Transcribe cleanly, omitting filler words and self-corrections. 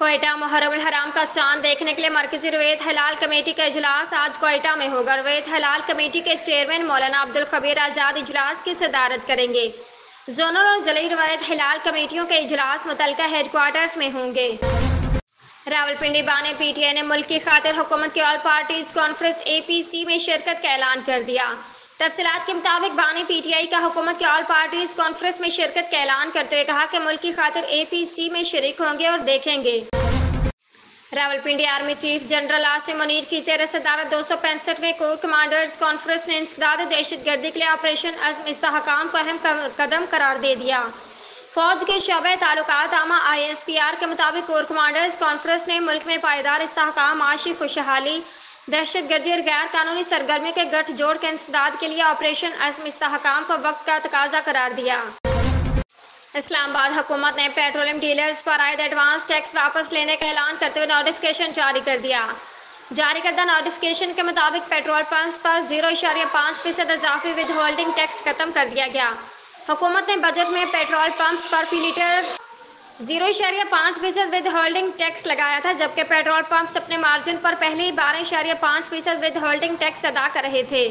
کوئٹہ محرم الحرام کا چاند دیکھنے کے لیے مرکزی رویت ہلال کمیٹی کا اجلاس آج کوئٹہ میں ہوگا۔ رویت ہلال کمیٹی کے چیئرمین مولانا عبدالخبیر آزاد اجلاس کی صدارت کریں گے۔ زونل اور ضلعی رویت ہلال کمیٹیوں کے اجلاس متعلقہ ہیڈ کوارٹرز میں ہوں گے۔ راولپنڈی بانی پی ٹی آئی نے ملک کی خاطر حکومت کی آل پارٹیز کانفرنس APC میں شرکت کا اعلان کر دیا۔ تفصیلات کے مطابق بانی پی ٹی آئی کا حکومت کی آل پارٹیز کانفرنس میں شرکت کا اعلان کرتے ہوئے کہا کہ ملک کی خاطر APC میں شریک ہوں گے اور دیکھیں گے۔ Rawalpindi army chief general Asim Munir کی زیر صدارت 265ویں کور کمانڈرز کانفرنس نے انسداد دہشت گردی کے لیے آپریشن عزم استحکام کو اہم قدم قرار دے دیا۔ فوج کے شعبہ تعلقات عامہ ISPR کے مطابق کور کمانڈرز کانفرنس نے ملک میں پائیدار استحکام، معاشی خوشحالی، دہشت گردی اور غیر قانونی سرگرمیوں کے گٹھ جوڑ کے انسداد کے لیے آپریشن عزم استحکام کو وقت کا تقاضا قرار دیا۔ اسلام آباد حکومت نے پیٹرولیم ڈیلرز پر عائد ایڈوانس ٹیکس واپس لینے کا اعلان کرتے ہوئے نوٹیفکیشن جاری کر دیا۔ جاری کردہ نوٹیفکیشن کے مطابق پیٹرول پمپس پر 0.5% اضافی ود ہولڈنگ ٹیکس ختم کر دیا گیا۔ حکومت نے بجٹ میں پیٹرول پمپس پر فی لیٹر 0.5% ود ہولڈنگ ٹیکس لگایا تھا، جبکہ پیٹرول پمپس اپنے مارجن پر پہلے ہی 12.5% ود ہولڈنگ ٹیکس ادا کر رہے تھے۔